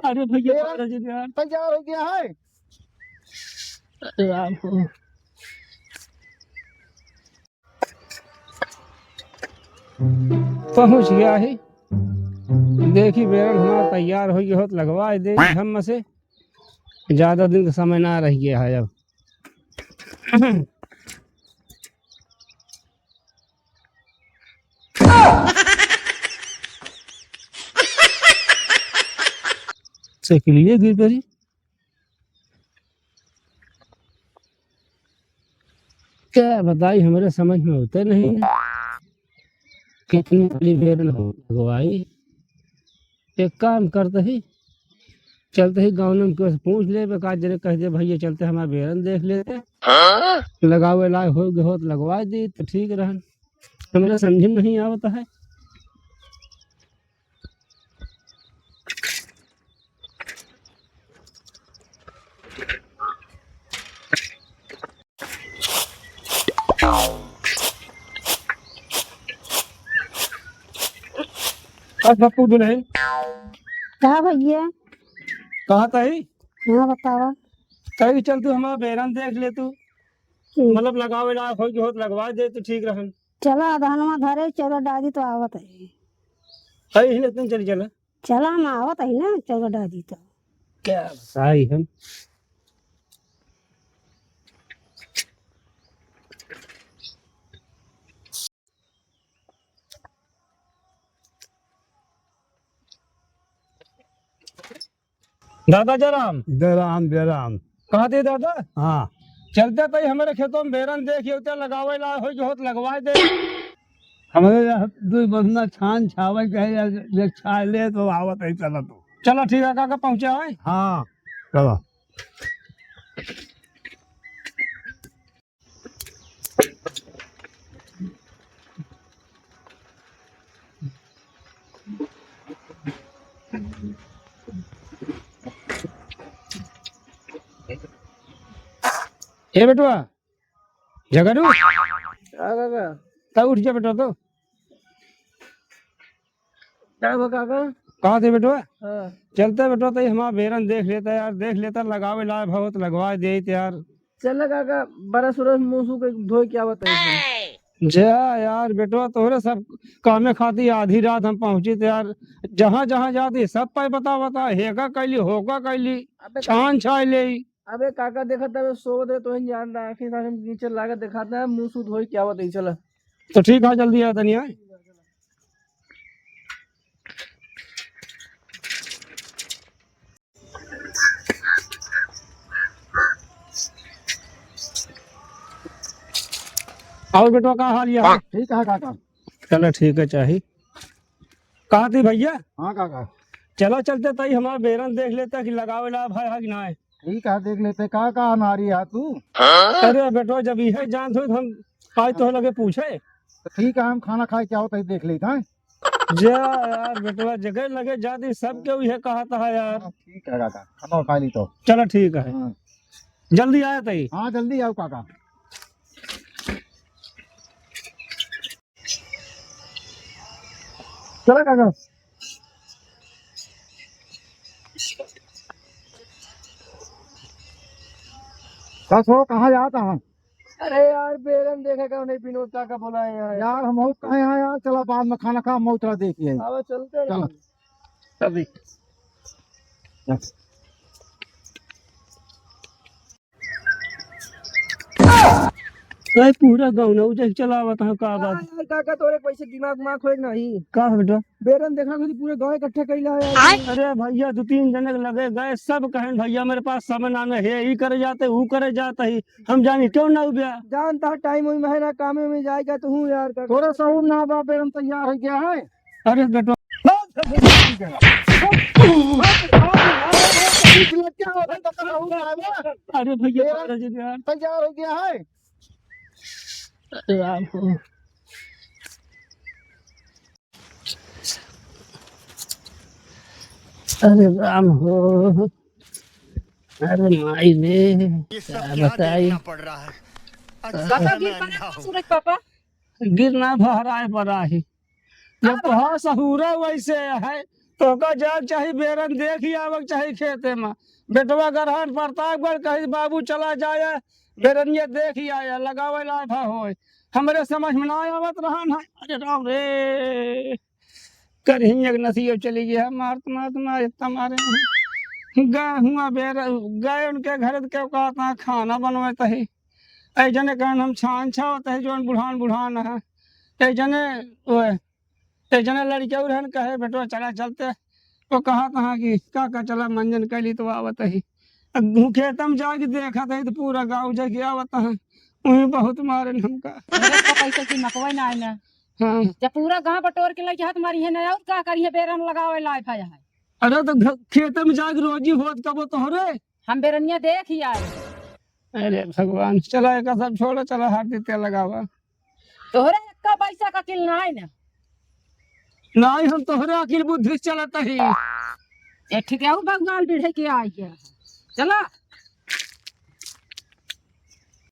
अरे भैया तैयार हो गया है। राम हो। पहुंच गया है। देखी बेरन हमारा तैयार हो गया हो तो लगवा दे हम से। ज्यादा दिन का समय ना रह गया है अब। से के लिए गिर पड़ी। क्या बताई हमारे समझ में होते नहीं है। कितनी बड़ी बेरन लगवाई। एक काम करते ही चलते ही गाँव में उनको पूछ ले बेकार जरे कह दे भैया चलते हमारा बेरन देख लेते लगावे लायक हो गए हो तो लगवा दी तो ठीक रहन। हमारे समझ में नहीं आवता है। आज पप्पू दुल्हन क्या भैया? कहा तही हाँ बताओ। तही चल तू हमारा बेरन देख ले तू मतलब लगावे लायक हो गए हो तो लगवा दे तो ठीक रहन। चलो धनवा धरे चलो दादी तो आवत है। है ही नहीं चली चला। चलो हम आवत है ना चलो दादी तो। क्या बताई हम। दादा जराम बेराम बेराम। कहा थे दादा। हाँ चलते तई हमारे खेतों में बेरन देखिए तो लगावे लायक हो गए हो तो लगवा दे। हमारे यहाँ दो बंदा छान छावे कहे छा ले तो आवत है चला तो। चलो ठीक है काका पहुंचा है। हाँ चलो। ए बेटवा जगनू काका तब उठ जा बेटा तो। क्या काका? कहा थे बेटवा। हाँ चलते बेटवा तो हमारा बेरन देख लेता यार देख लेता लगावे लायक हो तो लगवा दे यार। चल काका बरस उरस मुँह सूख धोए क्या बताइए। जा यार बेटवा तोहरे सब कामे खाती आधी रात हम पहुंची थे यार। जहाँ जहाँ जाती सब पे बता हेका कैली होका कैली छान छाई ले। अबे काका देखा था सो दे तो जान रहा आखिर नीचे लाकर दिखाता है मुँह सूख धोए क्या बताइए। चला तो ठीक है जल्दी आ तनिया। और बेटवा कहाँ हाल है। ठीक है काका। चलो ठीक है चाहिए। कहा थी भैया। हाँ काका चलो चलते तई हमारा बेरन देख लेता कि लगावे ला भाई है कि ना है। ठीक है देख लेते कहाँ नारी है तू। अरे बेटवा जब यह जान थो हम आज तो लगे पूछे। तो ठीक है हम खाना खाए क्या होता है देख लेते हैं। जा यार बेटवा जगह लगे जाती सब क्यों यह कहा था यार। ठीक है काका खाना खा ली तो। चलो ठीक है हाँ जल्दी आया तई। हाँ जल्दी आओ काका। चलो काका। बस हो कहाँ जाता है। अरे यार बेरन देखेगा नहीं विनोद काका बोला है यार हम कहाँ यहाँ यार। चलो बाद में खाना खा मऊ तरह देखिए। अब चलते चलो तभी। पूरा गाँव ना उसे चलावत है का बात। यार काका तोरे पैसे दिमाग खोज नहीं। का बेटा बेरन देखा पूरे गाँव इकट्ठा कर लिया है। अरे भैया 2-3 जने लगे गए सब कहें भैया मेरे पास समय ना है ये करे जाते वो करे जाता ही हम जानी क्यों ना उबिया। जानता टाइम में है ना काम में जाएगा तो हूँ यार थोड़ा सा ना बाप बेरन तैयार हो गया है। अरे बेटा अरे भैया तैयार हो गया है। राम हो। अरे राम हो। अरे माई ने क्या बताई। पड़ रहा है। पापा गिर पड़ा सूरज पापा। गिरना भराए पड़ा ही जब कहा सहूरा वैसे है तो का जाग चाहे बेरन देख ही आवक चाहे खेते में बेटवा गरहन प्रतापगढ़ कहीं बाबू चला जाए बेरन ये देख ही आया लगावे लाफा हो हमरे समझ में ना आवत रहन है। अरे राम रे करही एक नसीब चली गया मार इतना मारे गए हुआ बेर गए उनके घर के कहता खाना बनवे तही ऐ जने कहन हम छान छाव तही जोन बुढ़ान है ऐ जने ओए ऐ जने लड़के उड़न कहे बेटवा चला चलते वो कहा कहाँ की का चला मंजन कैली तो आवत ही खेतम जाके देखा था तो पूरा गाँव जग आवत है वही बहुत मारे हमका पैसे की मकवाई ना है ना। हाँ जब पूरा गांव बटोर के लगे हाथ मारी है ना और का करिए बेरन लगावे लाइफ है। अरे तो खेत में जाके रोजी होत कबो तोहरे हम बेरनिया देख ही आए। अरे भगवान चला एक सब छोड़ो चला हाथ देते लगावा तोहरे एक पैसा का किल ना है ना। नहीं हम तोहरे अकिल बुद्धि चलत ही ठीक है भगवान बिढ़े के आई है चला।